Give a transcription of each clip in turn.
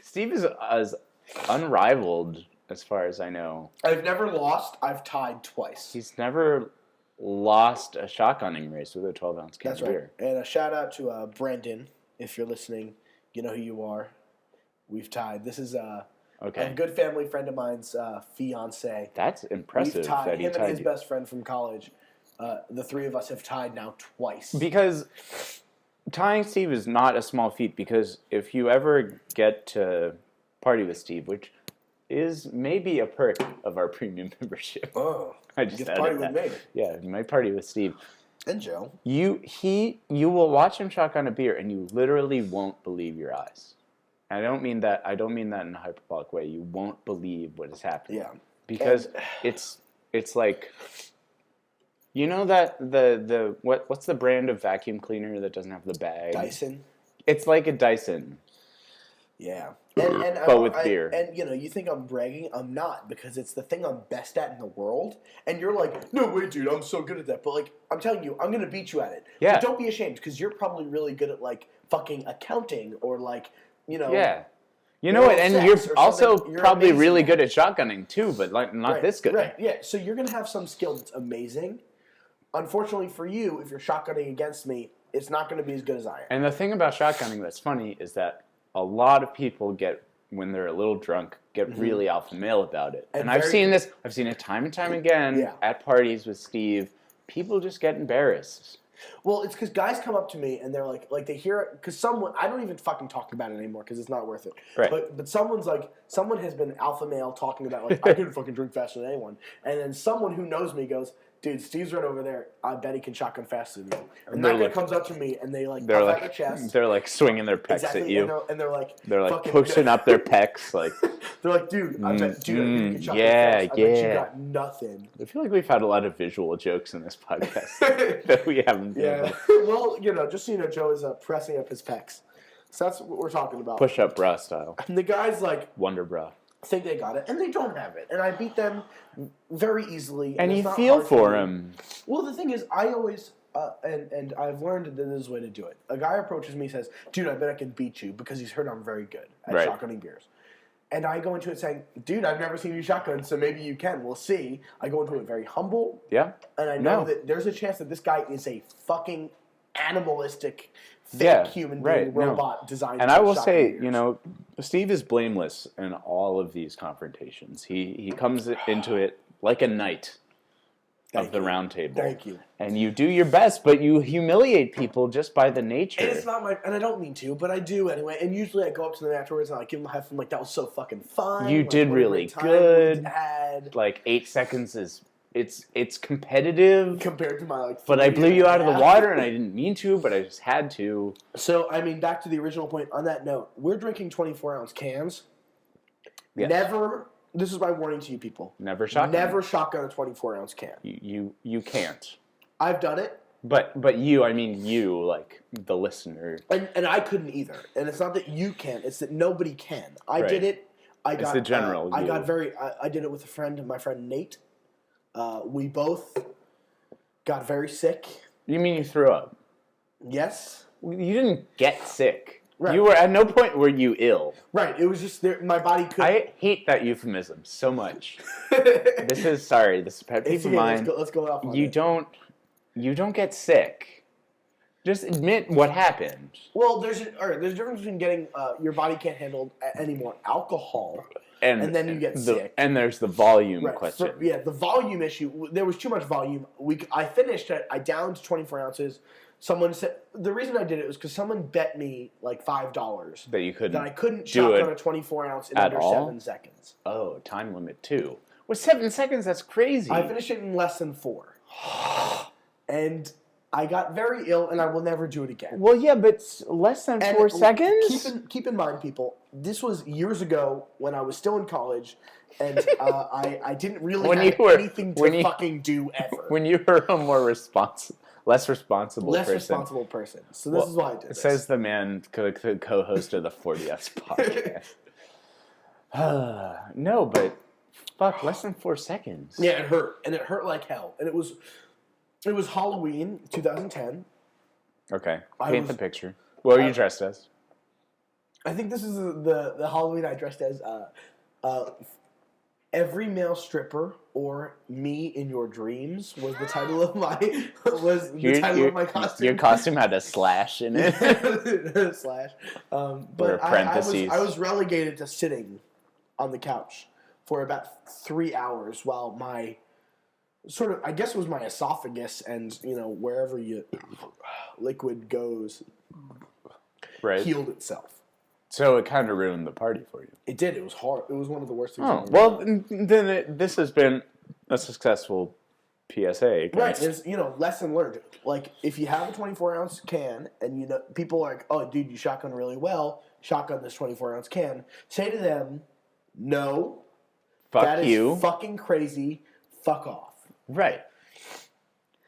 Steve is as unrivaled as far as I know. I've never lost. I've tied twice. He's never lost a shotgunning race with a 12-ounce can That's of beer. right. And a shout out to Brandon, if you're listening. You know who you are. We've tied. This is a good family friend of mine's fiance. That's impressive. We've tied. That he Him tied and his you. best friend from college. The three of us have tied now twice. Because tying Steve is not a small feat, because if you ever get to party with Steve, which is maybe a perk of our premium membership. Oh, I just get to party with me. Yeah, you might party with Steve. And Joe. You will watch him shotgun a beer, and you literally won't believe your eyes. I don't mean that in a hyperbolic way. You won't believe what is happening. Yeah. Because it's like, you know that what's the brand of vacuum cleaner that doesn't have the bag? Dyson. It's like a Dyson. Yeah. But with beer. And, you think I'm bragging. I'm not, because it's the thing I'm best at in the world. And you're like, no way, dude, I'm so good at that. But, like, I'm telling you, I'm going to beat you at it. Yeah. But don't be ashamed, because you're probably really good at, like, fucking accounting or, like, Yeah. You know what? And you're also probably really good at shotgunning, too, but, like, not this good. Right, yeah. So you're going to have some skill that's amazing. Unfortunately for you, if you're shotgunning against me, it's not going to be as good as I am. And the thing about shotgunning that's funny is that a lot of people when they're a little drunk, get really alpha male about it. And I've seen it time and time again at parties with Steve. People just get embarrassed. Well, it's because guys come up to me and they're like they hear it, because I don't even fucking talk about it anymore because it's not worth it. Right. But someone has been alpha male talking about, like, I couldn't fucking drink faster than anyone. And then someone who knows me goes, dude, Steve's right over there. I bet he can shotgun faster than you. And that guy comes up to me and they puff out their chest. They're like swinging their pecs at you. And they're like pushing up their pecs. Like they're like, dude, I bet you can shotgun yeah, fast. I bet you got nothing. I feel like we've had a lot of visual jokes in this podcast that we haven't been able to. Well, just so you know, Joe is pressing up his pecs. So that's what we're talking about. Push up bra style. And the guys Wonder bra. Think they got it, and they don't have it. And I beat them very easily. And you feel for them. Well, the thing is, I always, and I've learned that this is the way to do it. A guy approaches me and says, dude, I bet I can beat you, because he's heard I'm very good at shotgunning beers. And I go into it saying, dude, I've never seen you shotgun, so maybe you can. We'll see. I go into it very humble. Yeah. And I know that there's a chance that this guy is a fucking animalistic, fake human being, robot designed. And I will say, Steve is blameless in all of these confrontations. He comes into it like a knight of the round table. Thank you. And you do your best, but you humiliate people just by the nature. And it's not and I don't mean to, but I do anyway. And usually I go up to them afterwards and I give them a high five. I'm like, that was so fucking fun. You did really good. Like 8 seconds is. It's competitive compared to my but I blew you out of the water, and I didn't mean to, but I just had to. So I mean, back to the original point. On that note, we're drinking 24-ounce cans. Yes. Never. This is my warning to you people. Never shotgun. Never shotgun a 24-ounce can. You can't. I've done it. But you, I mean you, like the listener. And I couldn't either. And it's not that you can't. It's that nobody can. I did it. It's the general. I did it with a friend, my friend Nate. We both got very sick. You mean you threw up? Yes. You didn't get sick. Right. You were at no point were you ill. Right. It was just my body couldn't. I hate that euphemism so much. This is pet peeve of mine. Let's go off on you don't get sick. Just admit what happened. Well, there's a difference between getting your body can't handle any more alcohol. And then you get sick. And there's the volume question. The volume issue. There was too much volume. I finished it. I downed 24 ounces. Someone said the reason I did it was because someone bet me like $5 that I couldn't shotgun a 24 ounce in under 7 seconds. Oh, time limit too. With 7 seconds, that's crazy. I finished it in less than 4, and I got very ill, and I will never do it again. Well, yeah, but less than 4 seconds? Keep in mind, people, this was years ago when I was still in college, and I didn't really have anything to fucking do ever. When you were a less responsible person. So this is why I did this. Says the man, the co-host of the 40S podcast. No, but fuck, less than 4 seconds. Yeah, it hurt, and it hurt like hell, and it was Halloween 2010. Okay. Paint the picture. What were you dressed as? I think this is the Halloween I dressed as Every Male Stripper or Me in Your Dreams was the title of my costume. Your costume had a slash in it. Slash. But I was relegated to sitting on the couch for about 3 hours while my I guess it was my esophagus and wherever your liquid goes healed itself. So it kind of ruined the party for you. It did. It was hard. It was one of the worst things. Oh, well, then this has been a successful PSA. Right. It's, lesson learned. Like, if you have a 24-ounce can and, people are like, oh, dude, you shotgun really well, shotgun this 24-ounce can, say to them, no. Fuck you. That is fucking crazy. Fuck off. Right.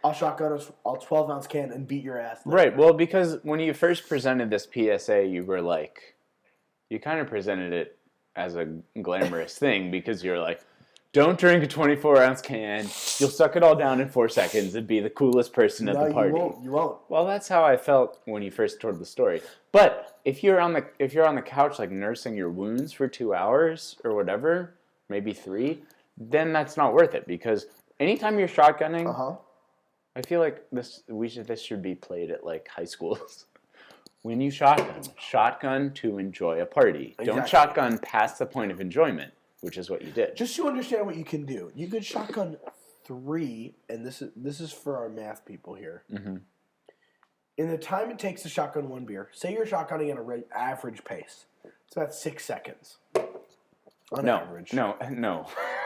I'll shotgun a 12-ounce can and beat your ass. Right. Well, because when you first presented this PSA, you were like... You kind of presented it as a glamorous thing because you're like, don't drink a 24-ounce can. You'll suck it all down in 4 seconds and be the coolest person at the party. You won't. Well, that's how I felt when you first told the story. But if you're on the couch like nursing your wounds for 2 hours or whatever, maybe 3, then that's not worth it because anytime you're shotgunning, I feel like this should be played at like high schools. When you shotgun to enjoy a party. Exactly. Don't shotgun past the point of enjoyment, which is what you did. Just to understand what you can do. You could shotgun 3, and this is for our math people here. Mm-hmm. In the time it takes to shotgun 1 beer, say you're shotgunning at an average pace. It's about 6 seconds. On average. No.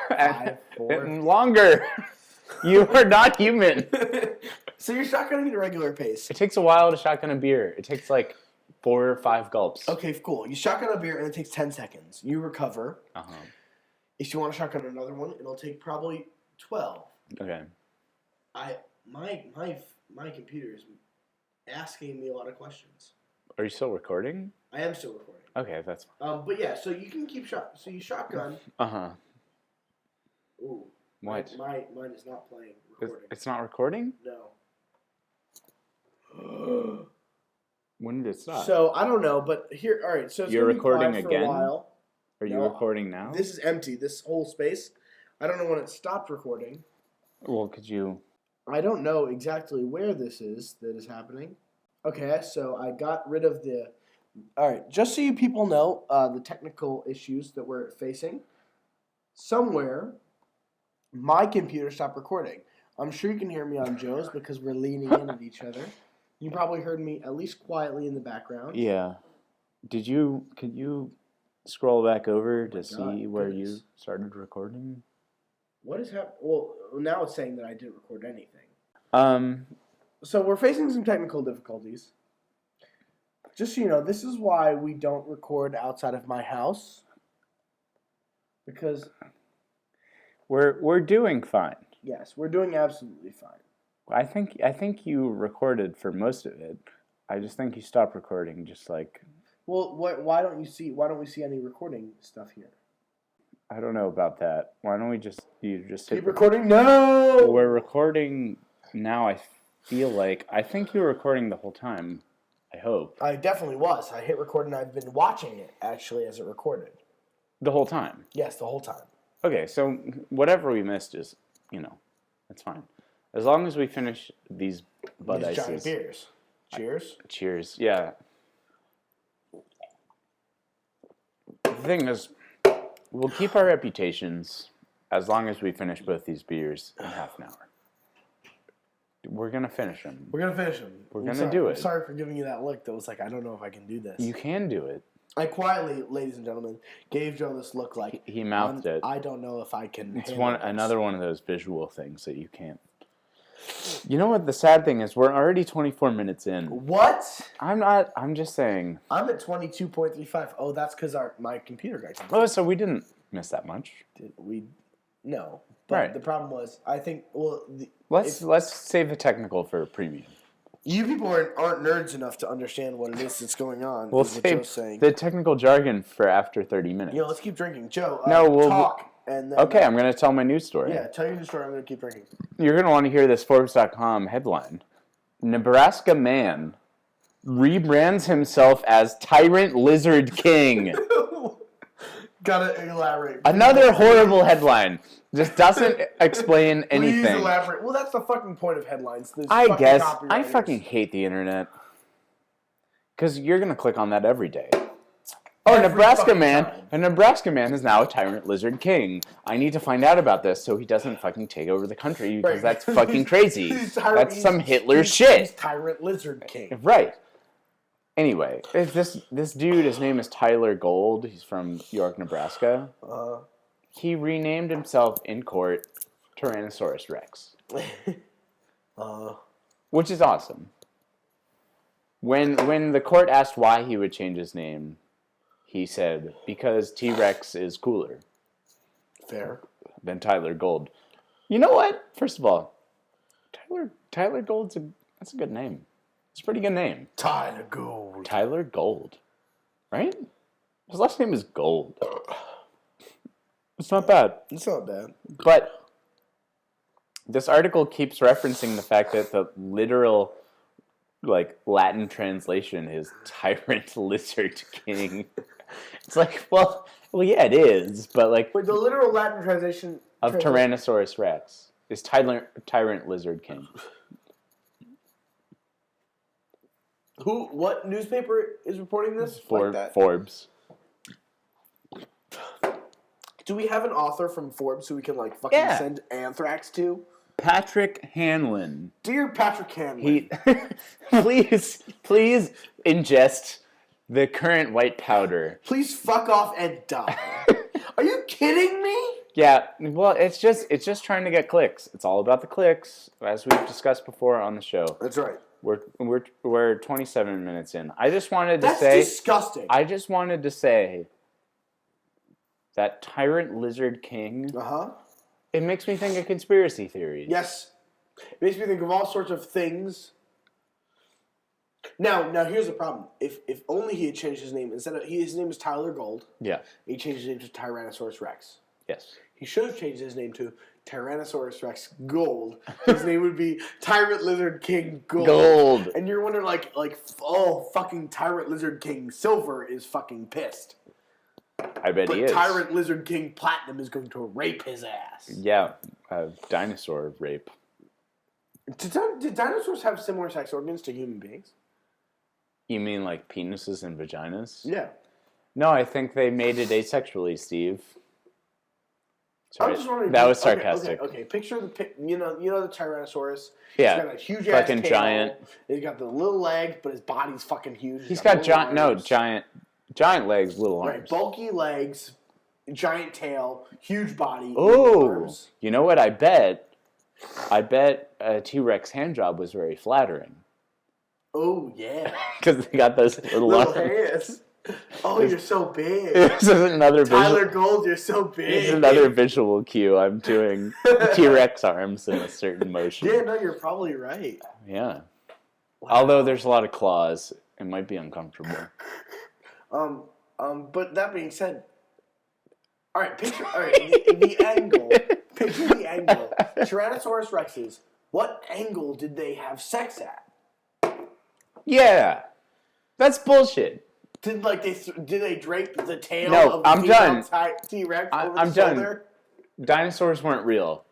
5, 4. Longer. You are not human. So you're shotgunning at a regular pace. It takes a while to shotgun a beer. It takes like 4 or 5 gulps. Okay, cool. You shotgun a beer and it takes 10 seconds. You recover. Uh-huh. If you want to shotgun another one, it'll take probably 12. Okay. My computer is asking me a lot of questions. Are you still recording? I am still recording. Okay, that's fine. But yeah, so you can keep So you shotgun. Uh-huh. Ooh. What? Mine is not playing. Recording. It's not recording? No. When did it stop? So I don't know, but here, all right. So it's you're recording for again. A while. Are you recording now? This is empty. This whole space. I don't know when it stopped recording. Well, could you? I don't know exactly where this is that is happening. Okay, so I got rid of the. All right, just so you people know the technical issues that we're facing. Somewhere, my computer stopped recording. I'm sure you can hear me on Joe's because we're leaning in at each other. You probably heard me at least quietly in the background. Yeah. Could you scroll back over to see where you started recording? What is happening? Well, now it's saying that I didn't record anything. So we're facing some technical difficulties. Just so you know, this is why we don't record outside of my house. Because we're doing fine. Yes, we're doing absolutely fine. I think you recorded for most of it. I just think you stopped recording just like. Well, why don't we see any recording stuff here? I don't know about that. Why don't we just keep recording? No. We're recording now. I think you were recording the whole time. I hope. I definitely was. I hit record and I've been watching it actually as it recorded. The whole time? Yes, the whole time. Okay, so whatever we missed is, that's fine. As long as we finish these Bud Ices. Giant beers. Cheers. Cheers, yeah. The thing is, we'll keep our reputations as long as we finish both these beers in half an hour. We're going to finish them. We're going to finish them. We're going to do it. I'm sorry for giving you that look that was like, I don't know if I can do this. You can do it. I quietly, ladies and gentlemen, gave Joe this look like... He mouthed it. I don't know if I can It's another one of those visual things that you can't... You know what the sad thing is? We're already 24 minutes in. What? I'm just saying. I'm at 22.35. Oh, that's because my computer got canceled. Oh, so we didn't miss that much. Did we? No. But right. The problem was, I think, let's save the technical for a premium. You people aren't nerds enough to understand what it is that's going on. We'll save the technical jargon for after 30 minutes. Let's keep drinking. Joe, we'll talk. And then, okay, I'm going to tell my news story. Yeah, tell your news story. I'm going to keep drinking. You're going to want to hear this Forbes.com headline. Nebraska man rebrands himself as Tyrant Lizard King. Gotta elaborate. Another horrible headline. Just doesn't explain anything. Please elaborate. Well, that's the fucking point of headlines. I guess. I fucking hate the internet. Because you're going to click on that every day. Oh, a Nebraska man is now a Tyrant Lizard King. I need to find out about this so he doesn't fucking take over the country because that's fucking crazy. That's some Hitler shit. He's Tyrant Lizard King. Right. Anyway, if this dude, his name is Tyler Gold. He's from York, Nebraska. He renamed himself in court Tyrannosaurus Rex. Which is awesome. When the court asked why he would change his name, he said, because T-Rex is cooler. Fair. Than Tyler Gold. You know what? First of all, Tyler Gold's that's a good name. It's a pretty good name. Tyler Gold. Tyler Gold. Right? His last name is Gold. It's not bad. It's not bad. But this article keeps referencing the fact that the literal Latin translation is Tyrant Lizard King. It's like, well, yeah, it is, but Wait, the literal Latin translation of Tyrannosaurus Rex is Tyrant Lizard King. What newspaper is reporting this? Forbes. Do we have an author from Forbes who we can fucking send anthrax to? Patrick Hanlon. Dear Patrick Hanlon. Please ingest the current white powder. Please fuck off and die. Are you kidding me? Yeah, well, it's just trying to get clicks. It's all about the clicks, as we've discussed before on the show. That's right. We're 27 minutes in. I just wanted to That's disgusting. I just wanted to say that Tyrant Lizard King. It makes me think of conspiracy theories. Yes, it makes me think of all sorts of things. Now here's the problem. If only he had changed his name his name is Tyler Gold. Yeah. He changed his name to Tyrannosaurus Rex. Yes. He should have changed his name to Tyrannosaurus Rex Gold. His name would be Tyrant Lizard King Gold. And you're wondering fucking Tyrant Lizard King Silver is fucking pissed. I bet he is. But Tyrant Lizard King Platinum is going to rape his ass. Yeah, dinosaur rape. Did dinosaurs have similar sex organs to human beings? You mean like penises and vaginas? Yeah. No, I think they mated asexually, Steve. Sorry, I'm just wondering. That was sarcastic. Okay. Picture the the Tyrannosaurus. Yeah. He's got a huge fucking ass tail. Giant. He's got the little legs, but his body's fucking huge. He's got giant legs, little arms. Right, bulky legs, giant tail, huge body. Oh, you know what? I bet a T-Rex hand job was very flattering. Oh yeah, because they got those little hands. Oh, you're so big. This is another Tyler Gold, you're so big. This is another visual cue. I'm doing T-Rex arms in a certain motion. Yeah, no, you're probably right. Yeah. Wow. Although there's a lot of claws, it might be uncomfortable. But that being said, the angle. Picture the angle. Tyrannosaurus Rexes. What angle did they have sex at? Yeah, that's bullshit. Did they drape the tail of I'm done. T-Rex over I'm the done. shoulder? Dinosaurs weren't real.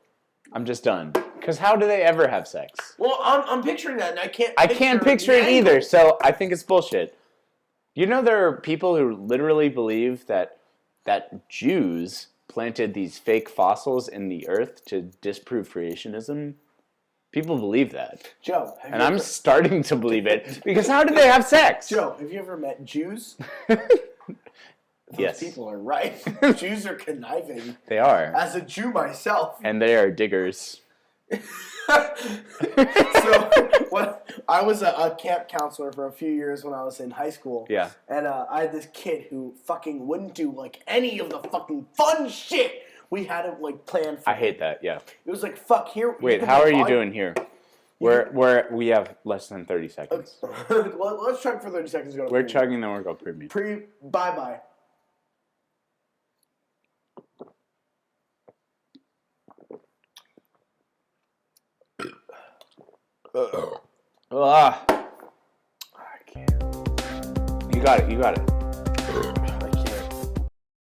I'm just done. Because how do they ever have sex? Well, I'm picturing that, and I can't picture it either. So I think it's bullshit. You know, there are people who literally believe that Jews planted these fake fossils in the earth to disprove creationism. People believe that. Joe. And I'm starting to believe it. Because how did they have sex? Joe, have you ever met Jews? Yes. People are right. Jews are conniving. They are. As a Jew myself. And they are diggers. I was a camp counselor for a few years when I was in high school. Yeah. And I had this kid who fucking wouldn't do any of the fucking fun shit we had him planned for. I hate that. Yeah. It was fuck here. Wait, how are you doing here? We have less than 30 seconds. Well, let's chug for 30 seconds. We're chugging, then we'll go premium. Bye. I can't. You got it.